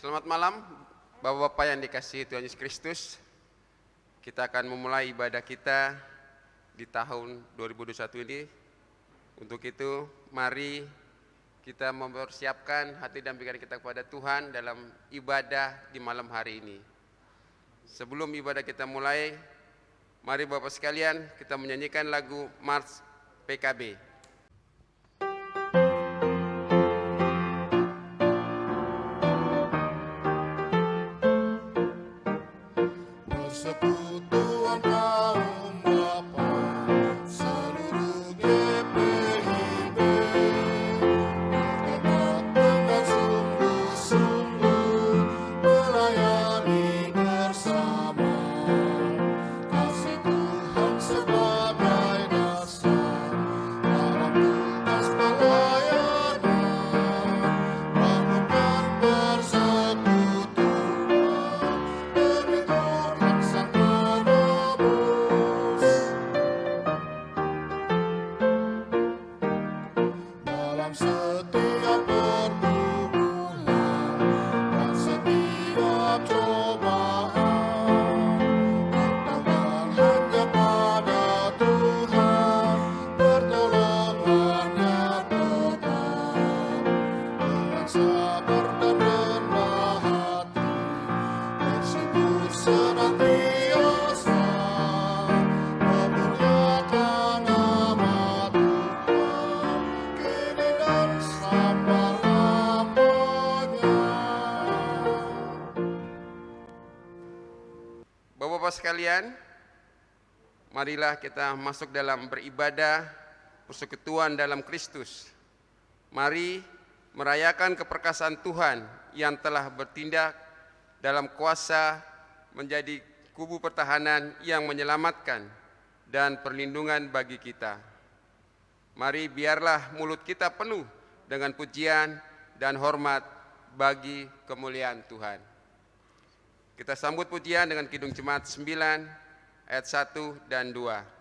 Selamat malam, Bapak-Bapak yang dikasihi Tuhan Yesus Kristus. Kita akan memulai ibadah kita di tahun 2021 ini. Untuk itu, mari kita mempersiapkan hati dan pikiran kita kepada Tuhan dalam ibadah di malam hari ini. Sebelum ibadah kita mulai, mari Bapak sekalian kita menyanyikan lagu Mars PKB. Persekutuan kaum Bapa, seluruh GPIB, bertekad dengan sungguh-sungguh melayani bersama. Kasih Tuhan sebagai dasar dalam tugas pelayanan, bangunkan persekutuan demi Tuhan Sang Penebus. Dalam setiap pergumulan dan setiap cobaan, bertawar hanya pada Tuhan, pertolongannya tetap. Dengan sabar dan rendah hati, bersyukur senantiasa, memuliakan nama Tuhan, kini dan selama-lamanya. Bapak-Bapak sekalian, marilah kita masuk dalam beribadah persekutuan dalam Kristus. Mari merayakan keperkasaan Tuhan yang telah bertindak dalam kuasa menjadi kubu pertahanan yang menyelamatkan dan perlindungan bagi kita. Mari biarlah mulut kita penuh dengan pujian dan hormat bagi kemuliaan Tuhan. Kita sambut pujian dengan Kidung Jemaat 9 ayat 1 dan 2.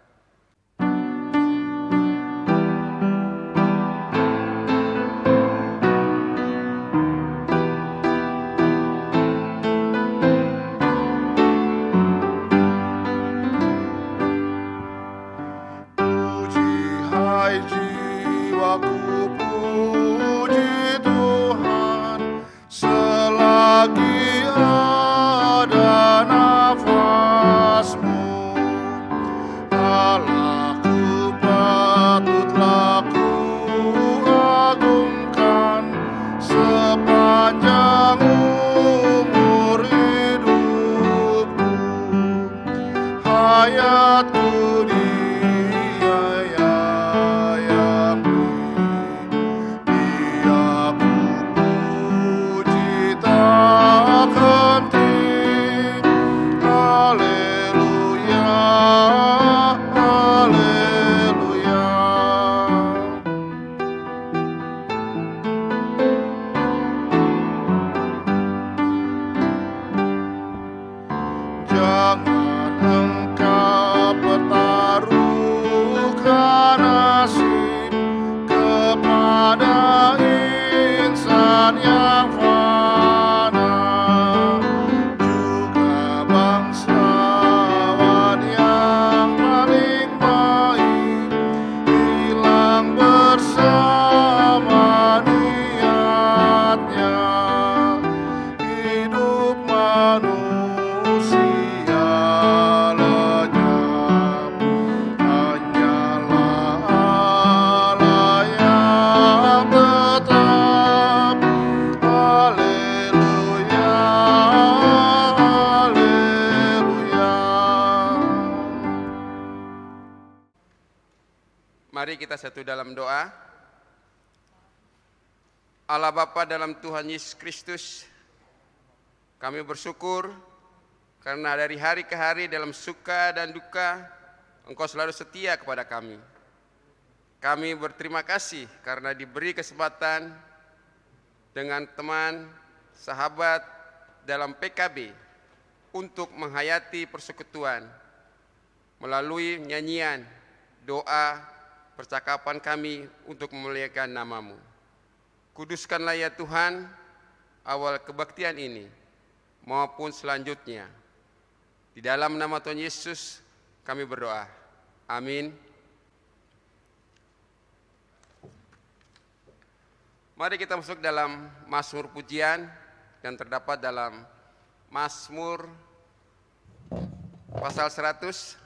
Puji hai jiwaku, puji Tuhan, selagi ada nafasmu. Allahku patutlah ku agungkan sepanjang umur hidupku. Hayatku diayayapi, Dia ku puji tak henti. Haleluya, haleluya. Jangan engkau pertaruhkan nasib kepada insan yang fana, juga bangsawan yang paling baik hilang bersama niatnya. Hidup manusia lenyap, hanyalah Allah yang tetap. Haleluya, haleluya. Mari kita satu dalam doa. Allah Bapa dalam Tuhan Yesus Kristus, kami bersyukur karena dari hari ke hari dalam suka dan duka Engkau selalu setia kepada kami. Kami berterima kasih karena diberi kesempatan dengan teman, sahabat dalam PKB untuk menghayati persekutuan melalui nyanyian, doa, percakapan kami untuk memuliakan nama-Mu. Kuduskanlah ya Tuhan awal kebaktian ini maupun selanjutnya. Di dalam nama Tuhan Yesus kami berdoa. Amin. Mari kita masuk dalam Mazmur pujian yang terdapat dalam Mazmur pasal 100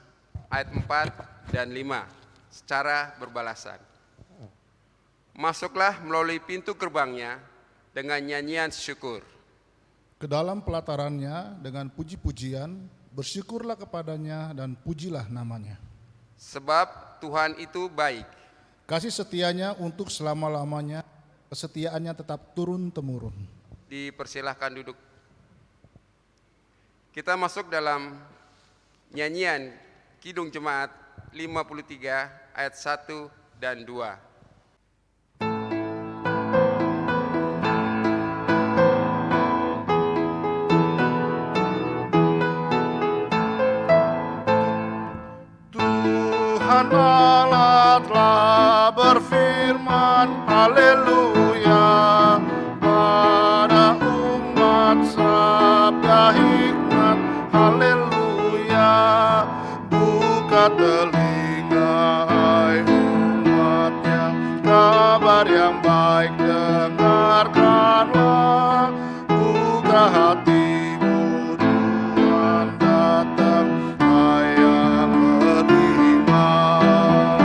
ayat 4 dan 5 secara berbalasan. Masuklah melalui pintu gerbangnya dengan nyanyian syukur. Ke dalam pelatarannya dengan puji-pujian, bersyukurlah kepadanya dan pujilah namanya. Sebab Tuhan itu baik. Kasih setianya untuk selama-lamanya, kesetiaannya tetap turun-temurun. Dipersilahkan duduk. Kita masuk dalam nyanyian Kidung Jemaat 53 ayat 1 dan 2. Tuhan Allah telah berfirman, haleluya, pada umat sabda hikmat, haleluya. Buka telinga hai umatnya, kabar yang baik dengarkanlah. Buka hatimu, Tuhan datang, hai yang beriman.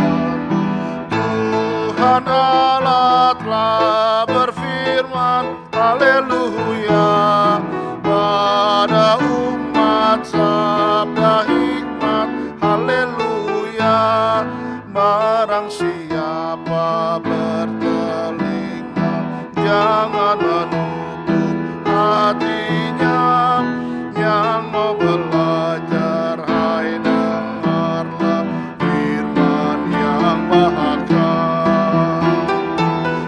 Tuhan Allah telah berfirman, haleluya, pada umat sabda hikmat, haleluya. Barang siapa bertelinga, jangan menutup hatinya. Yang mau belajar, hai dengarlah firman yang bahkan.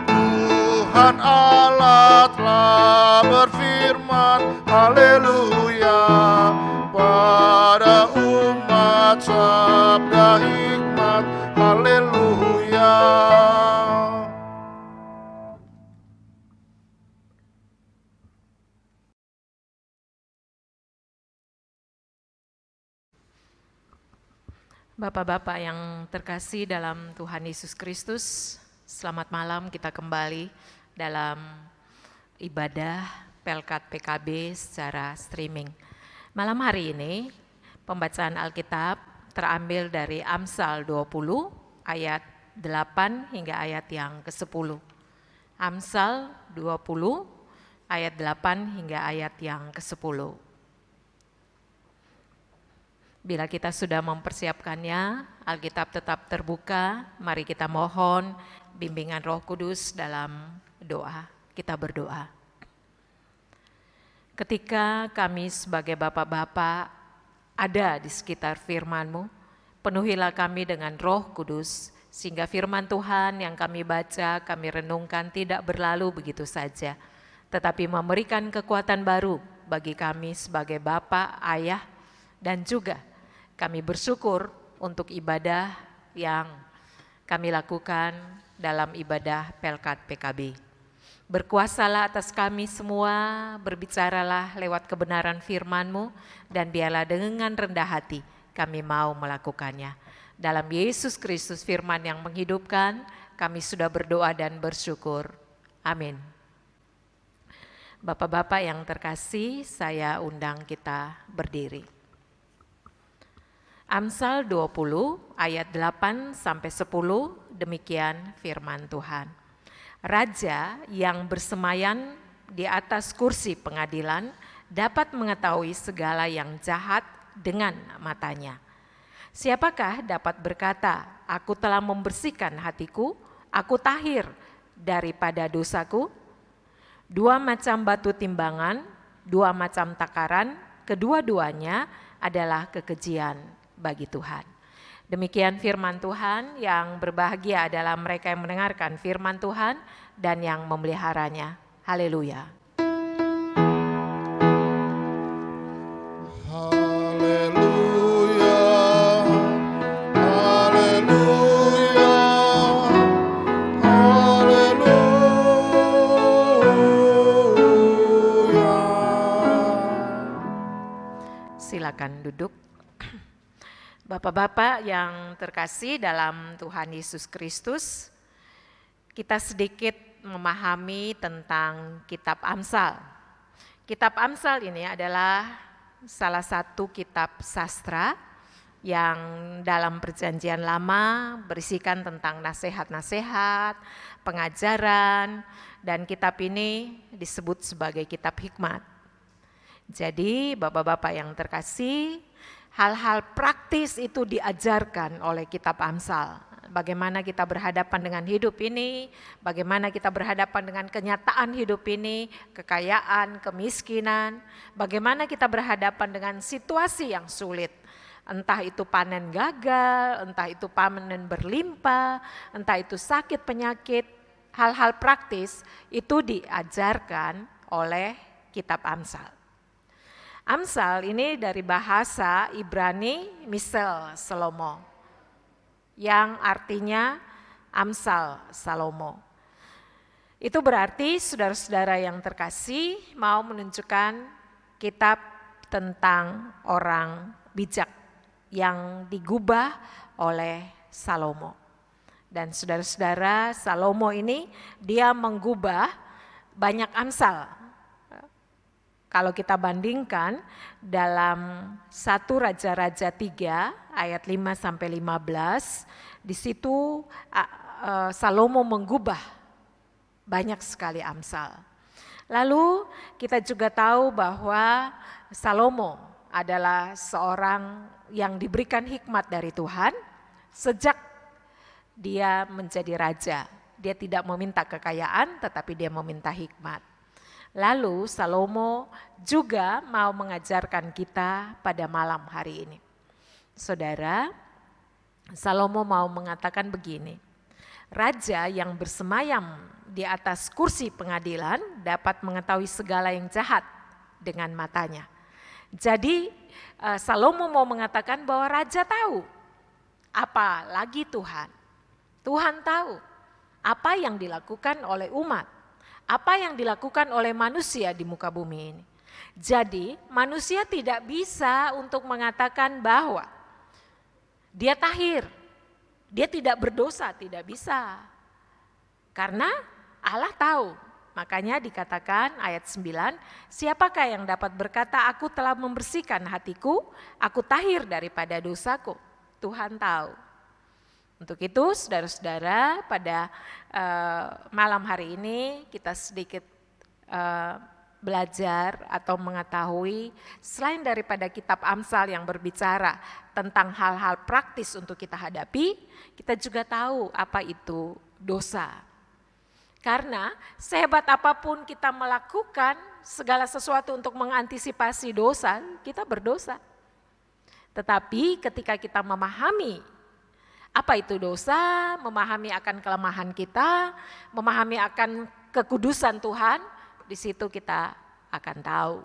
Tuhan Allah telah berfirman, haleluya, pada umat sabda hikmat, haleluya. Bapak-bapak yang terkasih dalam Tuhan Yesus Kristus, selamat malam. Kita kembali dalam ibadah Pelkat PKB secara streaming. Malam hari ini pembacaan Alkitab terambil dari Amsal 20 ayat 8 hingga ayat yang ke-10. Amsal 20 ayat 8 hingga ayat yang ke-10. Bila kita sudah mempersiapkannya, Alkitab tetap terbuka, mari kita mohon bimbingan Roh Kudus dalam doa. Kita berdoa. Ketika kami sebagai bapak-bapak ada di sekitar firman-Mu, penuhilah kami dengan Roh Kudus, sehingga firman Tuhan yang kami baca, kami renungkan tidak berlalu begitu saja, tetapi memberikan kekuatan baru bagi kami sebagai bapak, ayah, dan juga kami bersyukur untuk ibadah yang kami lakukan dalam ibadah Pelkat PKB. Berkuasalah atas kami semua, berbicaralah lewat kebenaran firman-Mu, dan biarlah dengan rendah hati kami mau melakukannya. Dalam Yesus Kristus firman yang menghidupkan, kami sudah berdoa dan bersyukur. Amin. Bapak-bapak yang terkasih, saya undang kita berdiri. Amsal 20 ayat 8 sampai 10, demikian firman Tuhan. Raja yang bersemayan di atas kursi pengadilan dapat mengetahui segala yang jahat dengan matanya. Siapakah dapat berkata, aku telah membersihkan hatiku, aku tahir daripada dosaku? Dua macam batu timbangan, dua macam takaran, kedua-duanya adalah kekejian bagi Tuhan. Demikian firman Tuhan. Yang berbahagia adalah mereka yang mendengarkan firman Tuhan dan yang memeliharanya. Haleluya. Haleluya, haleluya, haleluya. silakan duduk. Bapak-bapak yang terkasih dalam Tuhan Yesus Kristus, kita sedikit memahami tentang kitab Amsal. Kitab Amsal ini adalah salah satu kitab sastra yang dalam Perjanjian Lama berisikan tentang nasihat-nasihat, pengajaran, dan kitab ini disebut sebagai kitab hikmat. Jadi bapak-bapak yang terkasih, hal-hal praktis itu diajarkan oleh kitab Amsal. Bagaimana kita berhadapan dengan hidup ini, bagaimana kita berhadapan dengan kenyataan hidup ini, kekayaan, kemiskinan, bagaimana kita berhadapan dengan situasi yang sulit. Entah itu panen gagal, entah itu panen berlimpah, entah itu sakit penyakit, hal-hal praktis itu diajarkan oleh kitab Amsal. Amsal ini dari bahasa Ibrani Misel Salomo, yang artinya Amsal Salomo. Itu berarti saudara-saudara yang terkasih mau menunjukkan kitab tentang orang bijak yang digubah oleh Salomo. Dan saudara-saudara, Salomo ini dia menggubah banyak Amsal. Kalau kita bandingkan dalam 1 Raja-Raja 3 ayat 5-15, di situ Salomo menggubah banyak sekali Amsal. Lalu kita juga tahu bahwa Salomo adalah seorang yang diberikan hikmat dari Tuhan sejak dia menjadi raja. Dia tidak meminta kekayaan tetapi dia meminta hikmat. Lalu Salomo juga mau mengajarkan kita pada malam hari ini. Saudara, Salomo mau mengatakan begini, raja yang bersemayam di atas kursi pengadilan dapat mengetahui segala yang jahat dengan matanya. Jadi Salomo mau mengatakan bahwa raja tahu, apalagi Tuhan. Tuhan tahu apa yang dilakukan oleh umat. Apa yang dilakukan oleh manusia di muka bumi ini. Jadi manusia tidak bisa untuk mengatakan bahwa dia tahir, dia tidak berdosa, tidak bisa. Karena Allah tahu, makanya dikatakan ayat 9, siapakah yang dapat berkata aku telah membersihkan hatiku, aku tahir daripada dosaku. Tuhan tahu. Untuk itu saudara-saudara pada malam hari ini kita sedikit belajar atau mengetahui selain daripada kitab Amsal yang berbicara tentang hal-hal praktis untuk kita hadapi, kita juga tahu apa itu dosa. Karena sehebat apapun kita melakukan segala sesuatu untuk mengantisipasi dosa, kita berdosa. Tetapi ketika kita memahami apa itu dosa, memahami akan kelemahan kita, memahami akan kekudusan Tuhan, di situ kita akan tahu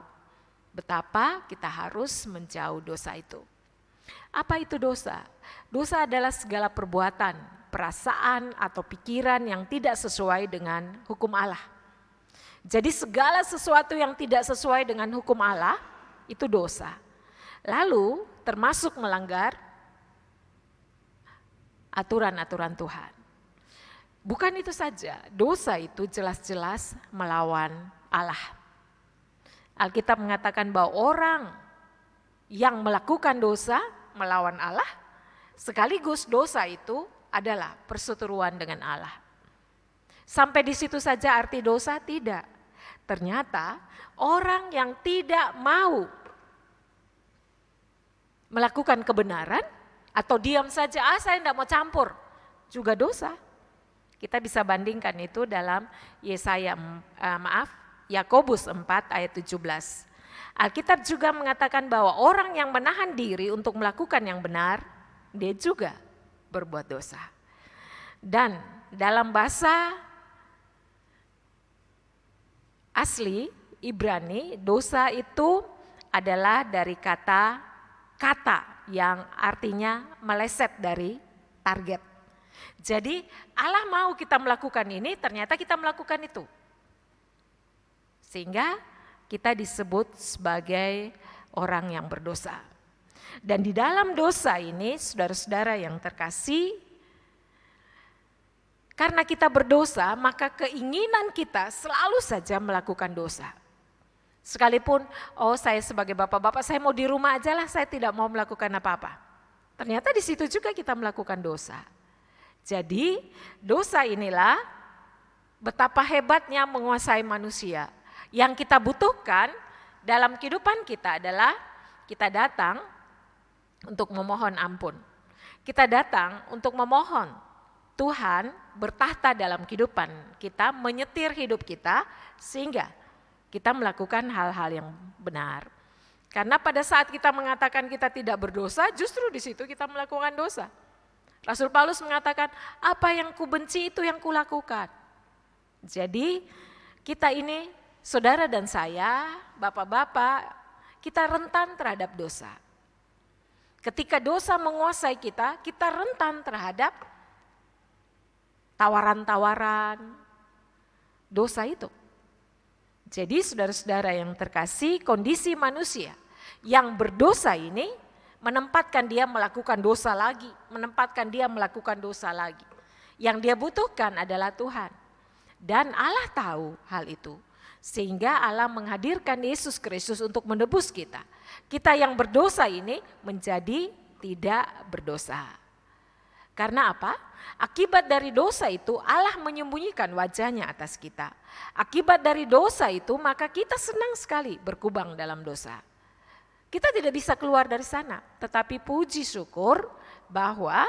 betapa kita harus menjauh dosa itu. Apa itu dosa? Dosa adalah segala perbuatan, perasaan atau pikiran yang tidak sesuai dengan hukum Allah. Jadi segala sesuatu yang tidak sesuai dengan hukum Allah itu dosa. Lalu termasuk melanggar aturan-aturan Tuhan. Bukan itu saja, dosa itu jelas-jelas melawan Allah. Alkitab mengatakan bahwa orang yang melakukan dosa melawan Allah, sekaligus dosa itu adalah perseteruan dengan Allah. Sampai di situ saja arti dosa? Tidak. Ternyata orang yang tidak mau melakukan kebenaran, atau diam saja, saya tidak mau campur, juga dosa. Kita bisa bandingkan itu dalam Yakobus 4 ayat 17. Alkitab juga mengatakan bahwa orang yang menahan diri untuk melakukan yang benar, dia juga berbuat dosa. Dan dalam bahasa asli Ibrani, dosa itu adalah dari kata yang artinya meleset dari target. Jadi Allah mau kita melakukan ini, ternyata kita melakukan itu. Sehingga kita disebut sebagai orang yang berdosa. Dan di dalam dosa ini, saudara-saudara yang terkasih, karena kita berdosa, maka keinginan kita selalu saja melakukan dosa. Sekalipun, saya sebagai bapak-bapak, saya mau di rumah aja lah, saya tidak mau melakukan apa-apa. Ternyata di situ juga kita melakukan dosa. Jadi dosa inilah betapa hebatnya menguasai manusia. Yang kita butuhkan dalam kehidupan kita adalah kita datang untuk memohon ampun. Kita datang untuk memohon Tuhan bertahta dalam kehidupan kita, menyetir hidup kita sehingga kita melakukan hal-hal yang benar. Karena pada saat kita mengatakan kita tidak berdosa, justru di situ kita melakukan dosa. Rasul Paulus mengatakan, apa yang kubenci itu yang kulakukan. Jadi kita ini, saudara dan saya, bapak-bapak, kita rentan terhadap dosa. Ketika dosa menguasai kita, kita rentan terhadap tawaran-tawaran dosa itu. Jadi saudara-saudara yang terkasih, kondisi manusia yang berdosa ini menempatkan dia melakukan dosa lagi, menempatkan dia melakukan dosa lagi. Yang dia butuhkan adalah Tuhan. Dan Allah tahu hal itu. Sehingga Allah menghadirkan Yesus Kristus untuk menebus kita. Kita yang berdosa ini menjadi tidak berdosa. Karena apa? Akibat dari dosa itu Allah menyembunyikan wajahnya atas kita. Akibat dari dosa itu maka kita senang sekali berkubang dalam dosa. Kita tidak bisa keluar dari sana, tetapi puji syukur bahwa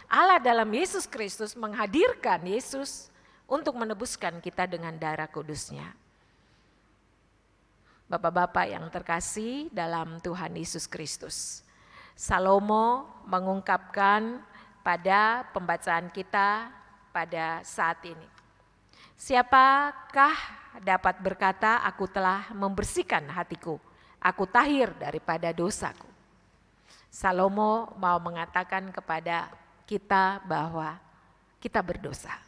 Allah dalam Yesus Kristus menghadirkan Yesus untuk menebuskan kita dengan darah kudusnya. Bapak-bapak yang terkasih dalam Tuhan Yesus Kristus, Salomo mengungkapkan pada pembacaan kita pada saat ini. Siapakah dapat berkata, aku telah membersihkan hatiku, aku tahir daripada dosaku. Salomo mau mengatakan kepada kita bahwa kita berdosa.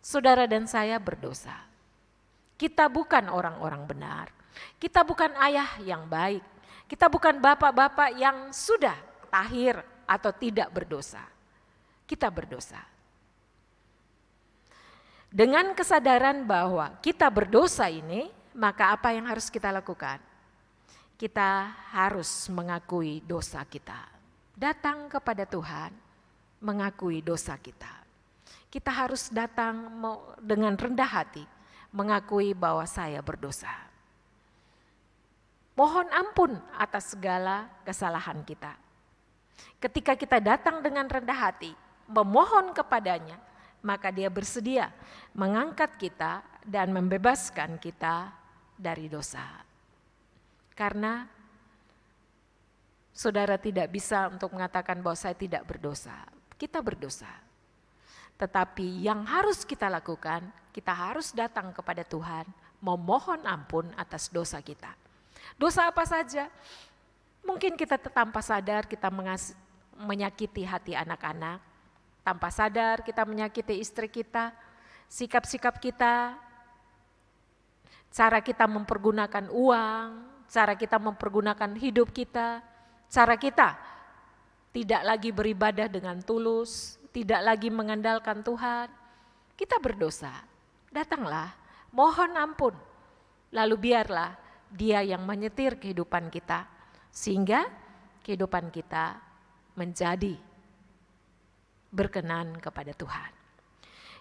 Saudara dan saya berdosa. Kita bukan orang-orang benar. Kita bukan ayah yang baik. Kita bukan bapak-bapak yang sudah tahir atau tidak berdosa. Kita berdosa. Dengan kesadaran bahwa kita berdosa ini, maka apa yang harus kita lakukan? Kita harus mengakui dosa kita. Datang kepada Tuhan, mengakui dosa kita. Kita harus datang dengan rendah hati, mengakui bahwa saya berdosa. Mohon ampun atas segala kesalahan kita. Ketika kita datang dengan rendah hati, memohon kepadanya, maka dia bersedia mengangkat kita dan membebaskan kita dari dosa. Karena saudara tidak bisa untuk mengatakan bahwa saya tidak berdosa. Kita berdosa. Tetapi yang harus kita lakukan, kita harus datang kepada Tuhan, memohon ampun atas dosa kita. Dosa apa saja? Mungkin kita tanpa sadar kita menyakiti hati anak-anak, tanpa sadar kita menyakiti istri kita, sikap-sikap kita, cara kita mempergunakan uang, cara kita mempergunakan hidup kita, cara kita tidak lagi beribadah dengan tulus, tidak lagi mengandalkan Tuhan, kita berdosa. Datanglah, mohon ampun, lalu biarlah Dia yang menyetir kehidupan kita, sehingga kehidupan kita menjadi berkenan kepada Tuhan.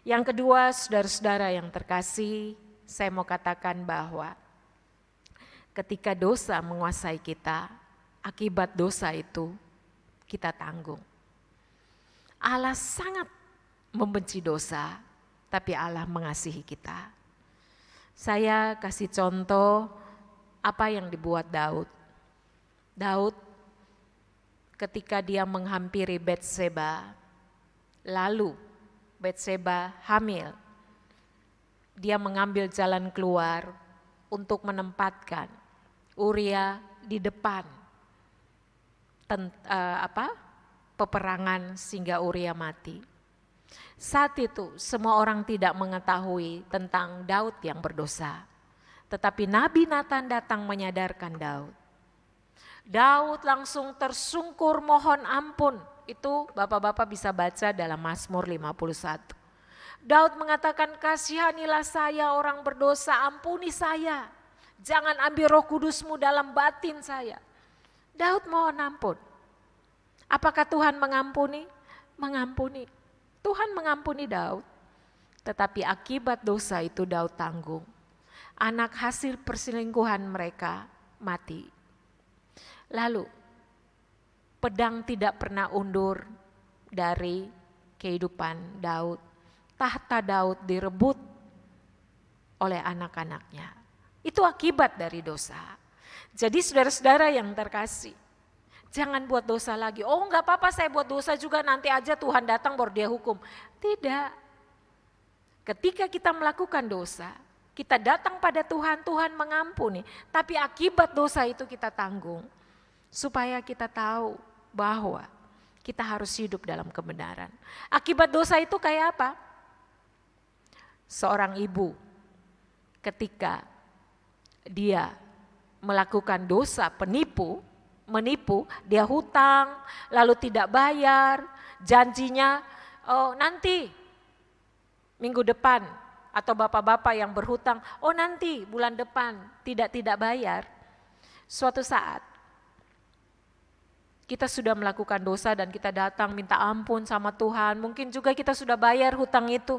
Yang kedua, saudara-saudara yang terkasih, saya mau katakan bahwa ketika dosa menguasai kita, akibat dosa itu kita tanggung. Allah sangat membenci dosa, tapi Allah mengasihi kita. Saya kasih contoh apa yang dibuat Daud. Daud ketika dia menghampiri Batseba, lalu Batseba hamil, dia mengambil jalan keluar untuk menempatkan Uria di depan peperangan sehingga Uria mati. Saat itu semua orang tidak mengetahui tentang Daud yang berdosa. Tetapi Nabi Nathan datang menyadarkan Daud. Daud langsung tersungkur mohon ampun. Itu Bapak-bapak bisa baca dalam Mazmur 51. Daud mengatakan, kasihanilah saya orang berdosa, ampuni saya. Jangan ambil Roh Kudus-Mu dalam batin saya. Daud mohon ampun. Apakah Tuhan mengampuni? Mengampuni. Tuhan mengampuni Daud. Tetapi akibat dosa itu Daud tanggung. Anak hasil perselingkuhan mereka mati. Lalu, pedang tidak pernah undur dari kehidupan Daud. Tahta Daud direbut oleh anak-anaknya. Itu akibat dari dosa. Jadi saudara-saudara yang terkasih, jangan buat dosa lagi. Oh enggak apa-apa saya buat dosa juga, nanti aja Tuhan datang baru dia hukum. Tidak. Ketika kita melakukan dosa, kita datang pada Tuhan, Tuhan mengampuni. Tapi akibat dosa itu kita tanggung. Supaya kita tahu bahwa kita harus hidup dalam kebenaran. Akibat dosa itu kayak apa? Seorang ibu ketika dia melakukan dosa menipu, dia hutang lalu tidak bayar, janjinya nanti minggu depan, atau bapak-bapak yang berhutang, nanti bulan depan tidak bayar. Suatu saat kita sudah melakukan dosa dan kita datang minta ampun sama Tuhan, mungkin juga kita sudah bayar hutang itu.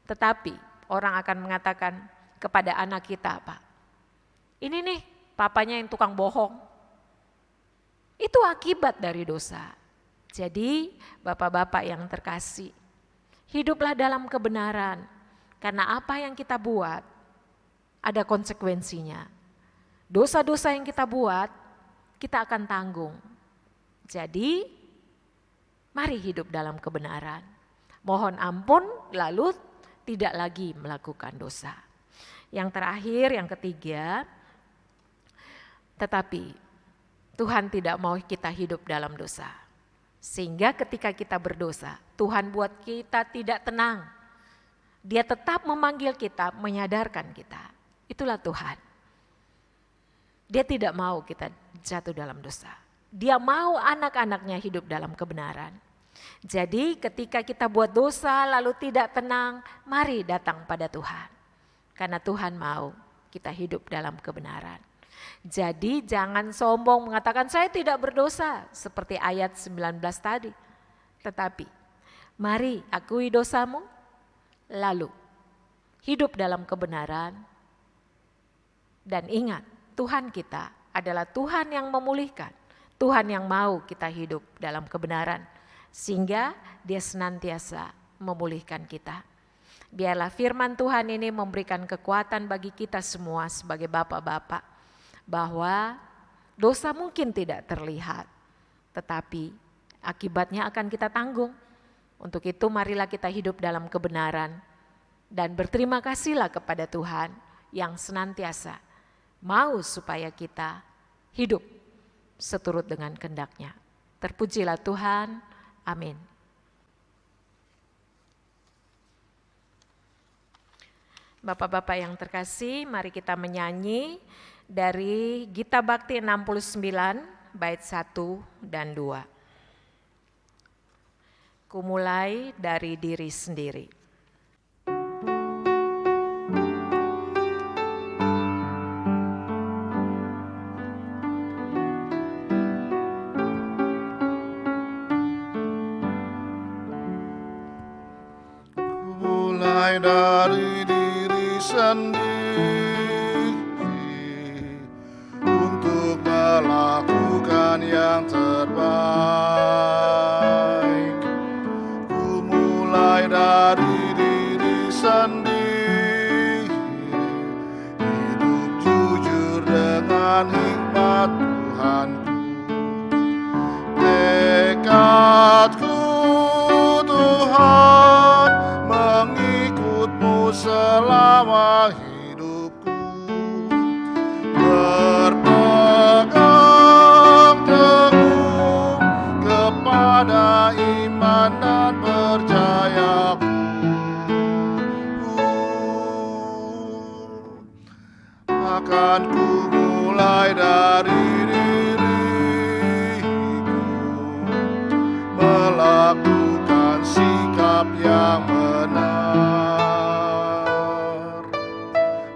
Tetapi orang akan mengatakan kepada anak kita, Pak, ini nih papanya yang tukang bohong. Itu akibat dari dosa. Jadi bapak-bapak yang terkasih, hiduplah dalam kebenaran. Karena apa yang kita buat ada konsekuensinya. Dosa-dosa yang kita buat kita akan tanggung. Jadi mari hidup dalam kebenaran. Mohon ampun lalu tidak lagi melakukan dosa. Yang terakhir, yang ketiga, tetapi Tuhan tidak mau kita hidup dalam dosa. Sehingga ketika kita berdosa, Tuhan buat kita tidak tenang. Dia tetap memanggil kita, menyadarkan kita. Itulah Tuhan. Dia tidak mau kita jatuh dalam dosa. Dia mau anak-anaknya hidup dalam kebenaran. Jadi ketika kita buat dosa lalu tidak tenang, mari datang pada Tuhan. Karena Tuhan mau kita hidup dalam kebenaran. Jadi jangan sombong mengatakan saya tidak berdosa seperti ayat 19 tadi. Tetapi mari akui dosamu, lalu hidup dalam kebenaran. Dan ingat, Tuhan kita adalah Tuhan yang memulihkan. Tuhan yang mau kita hidup dalam kebenaran. Sehingga dia senantiasa memulihkan kita. Biarlah firman Tuhan ini memberikan kekuatan bagi kita semua sebagai bapak-bapak. Bahwa dosa mungkin tidak terlihat. Tetapi akibatnya akan kita tanggung. Untuk itu marilah kita hidup dalam kebenaran. Dan berterima kasihlah kepada Tuhan yang senantiasa mau supaya kita hidup seturut dengan kehendak-Nya. Terpujilah Tuhan. Amin. Bapak-bapak yang terkasih, mari kita menyanyi dari Gita Bakti 69 bait 1 dan 2. Kumulai dari diri sendiri. Mulai dari diri sendiri untuk melakukan yang terbaik. Ku mulai dari diri sendiri, hidup jujur dengan hikmat Tuhanku. Tekadku Tuhan mengikut-Mu selama hidupku, berpegang teguh kepada iman dan percayaku. Akan ku mulai dari diri sikap yang benar.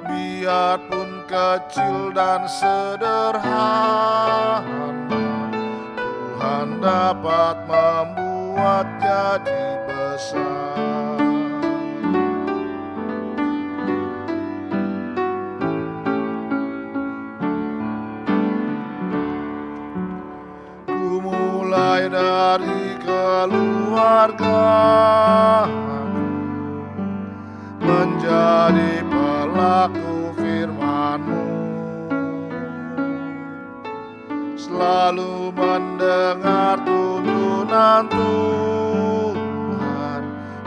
Biarpun kecil dan sederhana, Tuhan dapat membuat jadi besar. Ku mulai dari keluarga, menjadi pelaku firman-Mu, selalu mendengar tuntunan Tuhan,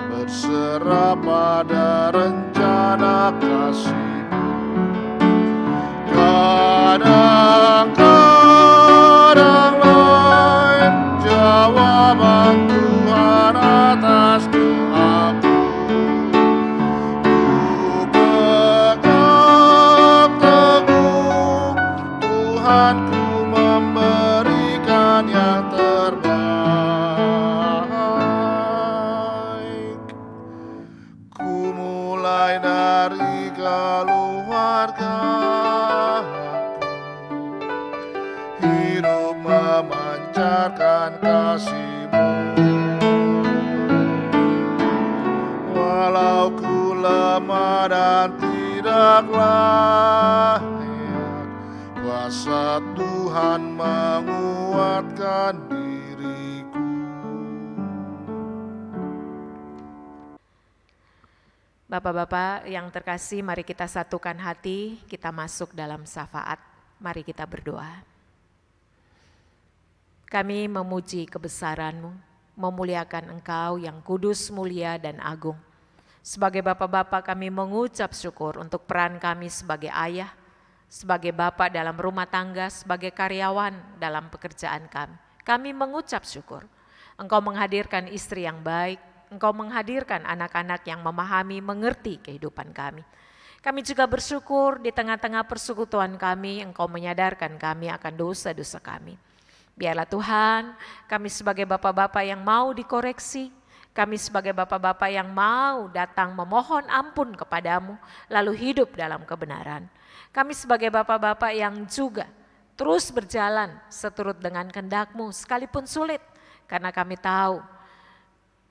berserah pada rencana kasih-Mu. Kadang-kadang lain jawaban Tuhan atas doaku. Ku pegang teguh, Tuhan, ku memberikan yang terbaik. Ku mulai dari keluarga, hidup memancarkan kasih-Mu. Walau ku lemah dan tidak layak, kuasa Tuhan menguatkan diriku. Bapak-bapak yang terkasih, mari kita satukan hati, kita masuk dalam syafaat. Mari kita berdoa. Kami memuji kebesaran-Mu, memuliakan Engkau yang kudus, mulia, dan agung. Sebagai bapak-bapak kami mengucap syukur untuk peran kami sebagai ayah, sebagai bapak dalam rumah tangga, sebagai karyawan dalam pekerjaan kami. Kami mengucap syukur. Engkau menghadirkan istri yang baik, Engkau menghadirkan anak-anak yang memahami, mengerti kehidupan kami. Kami juga bersyukur di tengah-tengah persekutuan kami, Engkau menyadarkan kami akan dosa-dosa kami. Biarlah Tuhan, kami sebagai bapak-bapak yang mau dikoreksi, kami sebagai bapak-bapak yang mau datang memohon ampun kepadamu, lalu hidup dalam kebenaran. Kami sebagai bapak-bapak yang juga terus berjalan seturut dengan kehendak-Mu, sekalipun sulit, karena kami tahu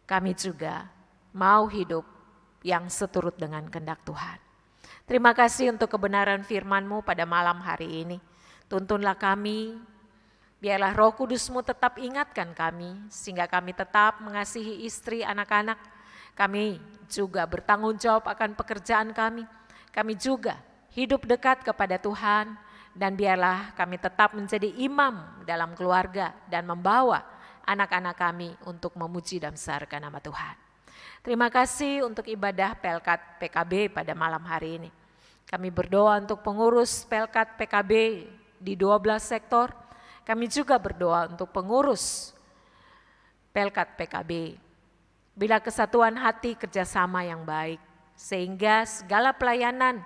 kami juga mau hidup yang seturut dengan kehendak Tuhan. Terima kasih untuk kebenaran firman-Mu pada malam hari ini. Tuntunlah kami, biarlah Roh Kudus-Mu tetap ingatkan kami, sehingga kami tetap mengasihi istri, anak-anak. Kami juga bertanggung jawab akan pekerjaan kami. Kami juga hidup dekat kepada Tuhan, dan biarlah kami tetap menjadi imam dalam keluarga dan membawa anak-anak kami untuk memuji dan besarkan nama Tuhan. Terima kasih untuk ibadah Pelkat PKB pada malam hari ini. Kami berdoa untuk pengurus Pelkat PKB di 12 sektor. Kami juga berdoa untuk pengurus Pelkat PKB. Bila kesatuan hati, kerjasama yang baik, sehingga segala pelayanan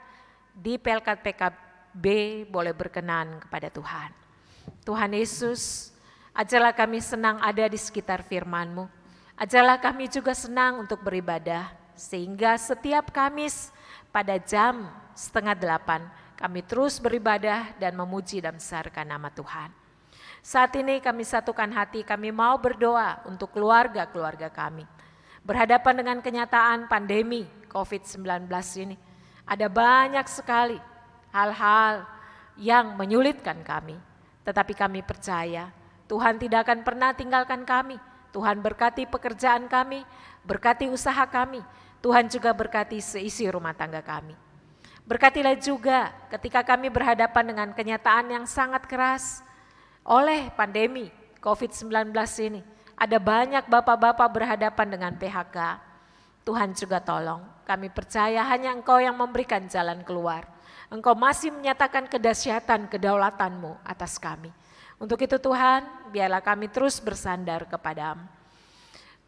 di Pelkat PKB boleh berkenan kepada Tuhan. Tuhan Yesus, ajarlah kami senang ada di sekitar firman-Mu. Ajarlah kami juga senang untuk beribadah, sehingga setiap Kamis pada jam 7:30 kami terus beribadah dan memuji dan besarkan nama Tuhan. Saat ini kami satukan hati, kami mau berdoa untuk keluarga-keluarga kami. Berhadapan dengan kenyataan pandemi COVID-19 ini, ada banyak sekali hal-hal yang menyulitkan kami. Tetapi kami percaya Tuhan tidak akan pernah tinggalkan kami. Tuhan berkati pekerjaan kami, berkati usaha kami. Tuhan juga berkati seisi rumah tangga kami. Berkatilah juga ketika kami berhadapan dengan kenyataan yang sangat keras oleh pandemi COVID-19 ini. Ada banyak bapak-bapak berhadapan dengan PHK. Tuhan juga tolong, kami percaya hanya Engkau yang memberikan jalan keluar. Engkau masih menyatakan kedahsyatan kedaulatan-Mu atas kami. Untuk itu Tuhan, biarlah kami terus bersandar kepadamu.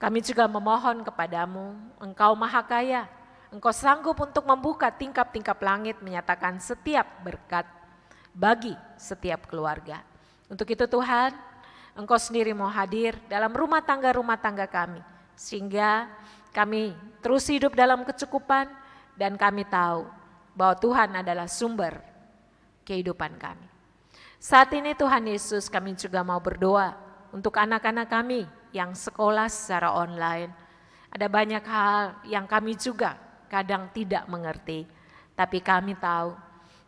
Kami juga memohon kepadamu, Engkau Maha Kaya, Engkau sanggup untuk membuka tingkap-tingkap langit, menyatakan setiap berkat bagi setiap keluarga. Untuk itu Tuhan, Engkau sendiri mau hadir dalam rumah tangga kami, sehingga kami terus hidup dalam kecukupan dan kami tahu bahwa Tuhan adalah sumber kehidupan kami. Saat ini Tuhan Yesus, kami juga mau berdoa untuk anak-anak kami yang sekolah secara online. Ada banyak hal yang kami juga kadang tidak mengerti, tapi kami tahu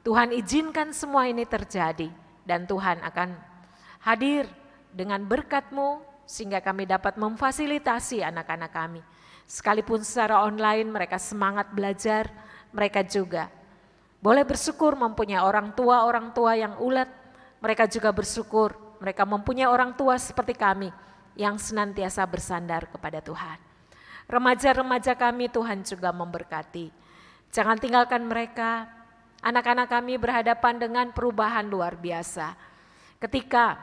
Tuhan izinkan semua ini terjadi dan Tuhan akan hadir dengan berkat-Mu sehingga kami dapat memfasilitasi anak-anak kami. Sekalipun secara online mereka semangat belajar, mereka juga boleh bersyukur mempunyai orang tua yang ulet. Mereka juga bersyukur mereka mempunyai orang tua seperti kami yang senantiasa bersandar kepada Tuhan. Remaja-remaja kami Tuhan juga memberkati. Jangan tinggalkan mereka. Anak-anak kami berhadapan dengan perubahan luar biasa. Ketika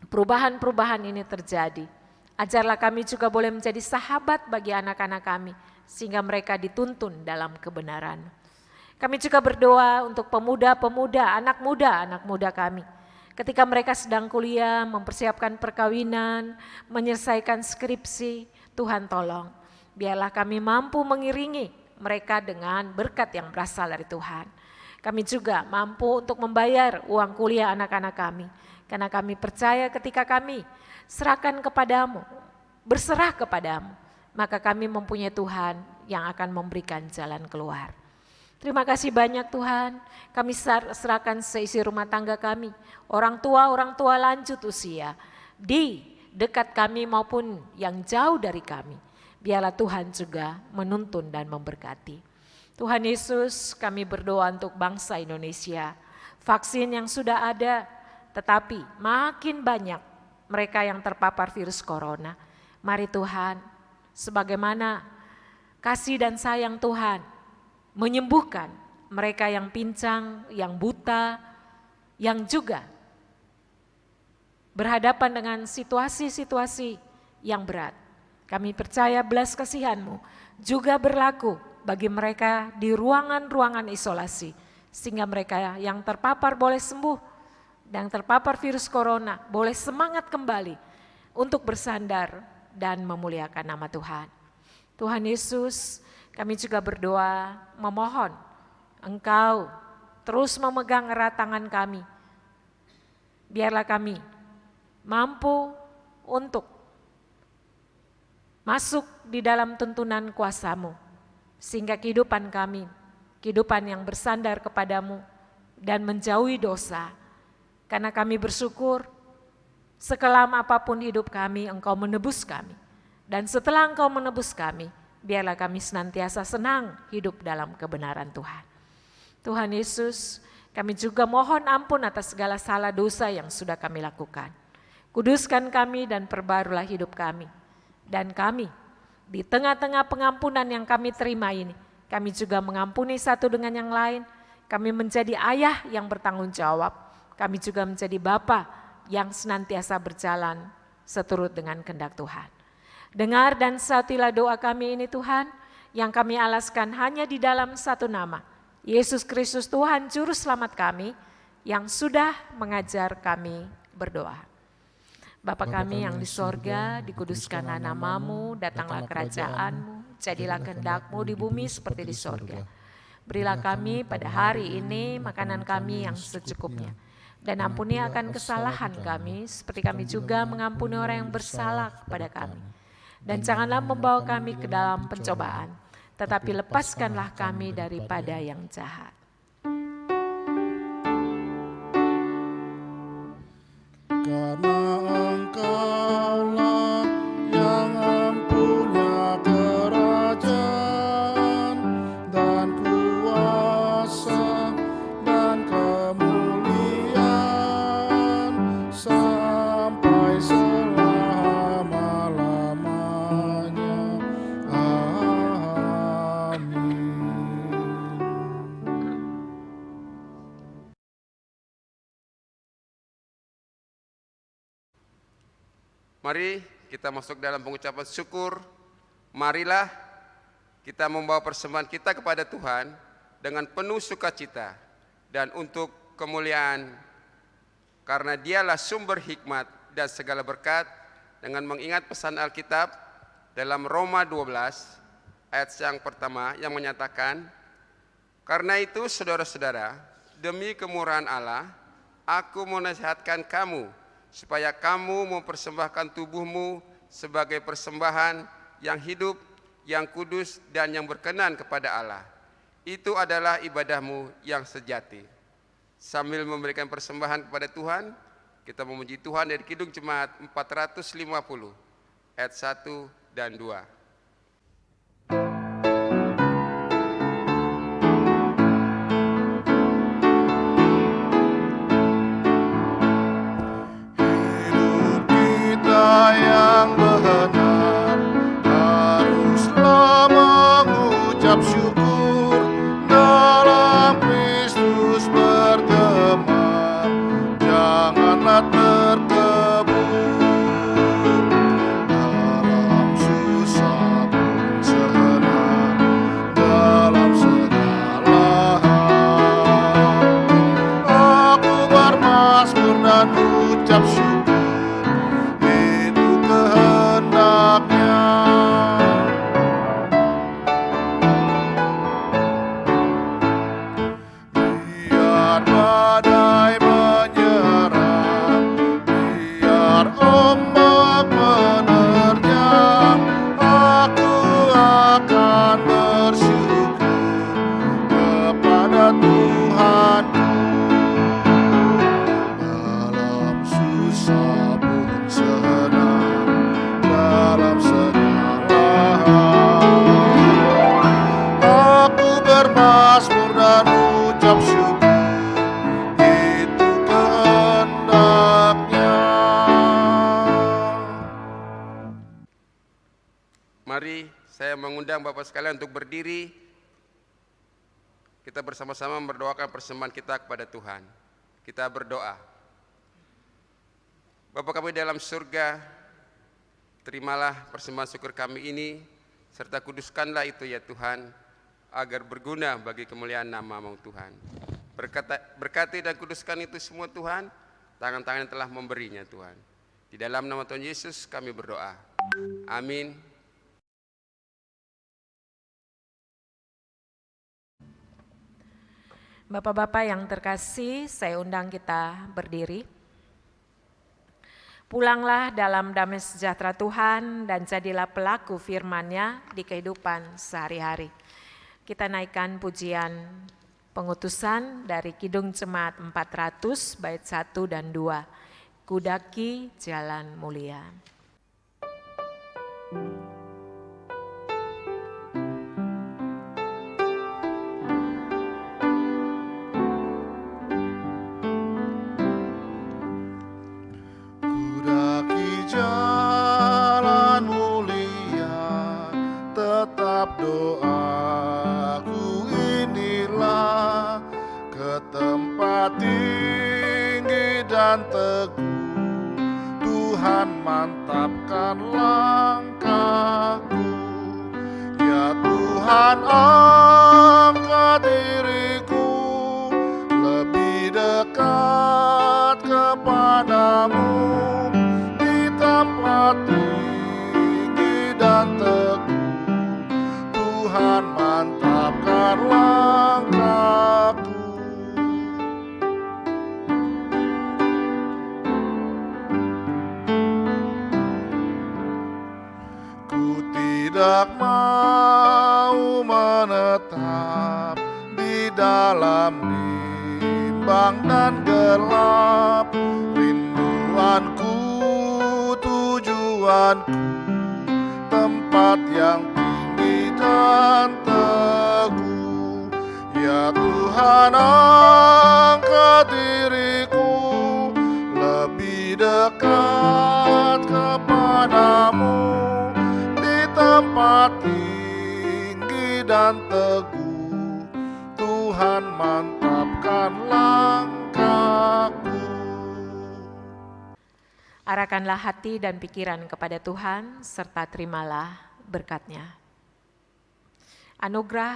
perubahan-perubahan ini terjadi, ajarlah kami juga boleh menjadi sahabat bagi anak-anak kami sehingga mereka dituntun dalam kebenaran. Kami juga berdoa untuk pemuda-pemuda, anak muda kami. Ketika mereka sedang kuliah, mempersiapkan perkawinan, menyelesaikan skripsi, Tuhan tolong. Biarlah kami mampu mengiringi mereka dengan berkat yang berasal dari Tuhan. Kami juga mampu untuk membayar uang kuliah anak-anak kami. Karena kami percaya ketika kami serahkan kepadamu, berserah kepadamu, maka kami mempunyai Tuhan yang akan memberikan jalan keluar. Terima kasih banyak Tuhan, kami serahkan seisi rumah tangga kami, orang tua lanjut usia, di dekat kami maupun yang jauh dari kami. Biarlah Tuhan juga menuntun dan memberkati. Tuhan Yesus, kami berdoa untuk bangsa Indonesia, vaksin yang sudah ada, tetapi makin banyak mereka yang terpapar virus corona. Mari Tuhan, sebagaimana kasih dan sayang Tuhan, menyembuhkan mereka yang pincang, yang buta, yang juga berhadapan dengan situasi-situasi yang berat. Kami percaya belas kasihan-Mu juga berlaku bagi mereka di ruangan-ruangan isolasi, sehingga mereka yang terpapar boleh sembuh, dan terpapar virus corona boleh semangat kembali untuk bersandar dan memuliakan nama Tuhan. Tuhan Yesus, kami juga berdoa memohon Engkau terus memegang erat tangan kami. Biarlah kami mampu untuk masuk di dalam tuntunan kuasa-Mu. Sehingga kehidupan kami, kehidupan yang bersandar kepadamu dan menjauhi dosa. Karena kami bersyukur sekelam apapun hidup kami, Engkau menebus kami. Dan setelah Engkau menebus kami, biarlah kami senantiasa senang hidup dalam kebenaran Tuhan. Tuhan Yesus, kami juga mohon ampun atas segala salah dosa yang sudah kami lakukan. Kuduskan kami dan perbarulah hidup kami. Dan kami, di tengah-tengah pengampunan yang kami terima ini, kami juga mengampuni satu dengan yang lain. Kami menjadi ayah yang bertanggung jawab. Kami juga menjadi bapa yang senantiasa berjalan seturut dengan kehendak Tuhan. Dengar dan sautilah doa kami ini Tuhan, yang kami alaskan hanya di dalam satu nama, Yesus Kristus Tuhan Juru Selamat kami, yang sudah mengajar kami berdoa. Bapa kami yang di sorga, dikuduskanlah namamu, datanglah kerajaan-Mu, jadilah kehendak-Mu di bumi seperti di sorga. Berilah kami pada hari ini makanan kami yang secukupnya, dan ampuni akan kesalahan kami, seperti kami juga mengampuni orang yang bersalah kepada kami. Dan janganlah membawa kami ke dalam pencobaan, tetapi lepaskanlah kami daripada yang jahat. Karena Engkaulah yang mempunyai kerajaan dan kuasa dan kemuliaan sampai selama-lamanya. Amin. Mari kita masuk dalam pengucapan syukur. Marilah kita membawa persembahan kita kepada Tuhan dengan penuh sukacita dan untuk kemuliaan, karena Dialah sumber hikmat dan segala berkat, dengan mengingat pesan Alkitab dalam Roma 12 ayat yang pertama yang menyatakan, karena itu saudara-saudara, demi kemurahan Allah, aku menasihatkan kamu supaya kamu mempersembahkan tubuhmu sebagai persembahan yang hidup, yang kudus, dan yang berkenan kepada Allah. Itu adalah ibadahmu yang sejati. Sambil memberikan persembahan kepada Tuhan, kita memuji Tuhan dari Kidung Jemaat 450 ayat 1 dan 2. Yang benar haruslah mengucap syukur, dalam Kristus bergema, janganlah terkebur. Dalam susah pun senang, dalam segala hal aku bermazmur dan ucap syukur. Biar badai menyerang, biar ombak menerjang, aku akan bersyukur kepada Tuhanku. Dalam susah pun senang, dalam segala hal aku bermazmur dan ucap syukur, itu kehendaknya. Mari saya mengundang Bapak sekalian untuk berdiri. Kita bersama-sama berdoakan persembahan kita kepada Tuhan. Kita berdoa. Bapa kami dalam surga, terimalah persembahan syukur kami ini, serta kuduskanlah itu ya Tuhan, agar berguna bagi kemuliaan nama-Mu Tuhan. Berkati dan kuduskan itu semua Tuhan, tangan-tangan yang telah memberinya Tuhan. Di dalam nama Tuhan Yesus kami berdoa. Amin. Bapak-bapak yang terkasih, saya undang kita berdiri. Pulanglah dalam damai sejahtera Tuhan dan jadilah pelaku firman-Nya di kehidupan sehari-hari. Kita naikkan pujian pengutusan dari Kidung Jemaat 400 bait 1 dan 2. Kudaki jalan mulia. Jalan mulia, tetap doaku inilah, ke tempat tinggi dan teguh, Tuhan mantapkan langkahku. Ya Tuhan, angkat diriku lebih dekat kepadamu, tempat tinggi dan teguh, Tuhan mantapkan langkahku. Ku tidak mau menetap di dalam bimbang dan gelap, rinduanku, tujuanku, tempat yang tinggi dan teguh. Ya Tuhan, angkat diriku lebih dekat kepadamu, di tempat tinggi dan teguh, Tuhan mantapkan langkahku. Arahkanlah hati dan pikiran kepada Tuhan, serta terimalah berkat-Nya. Anugerah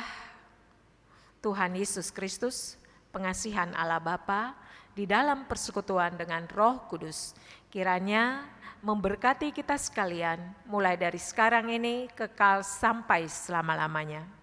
Tuhan Yesus Kristus, pengasihan Allah Bapa, di dalam persekutuan dengan Roh Kudus, kiranya memberkati kita sekalian mulai dari sekarang ini kekal sampai selama-lamanya.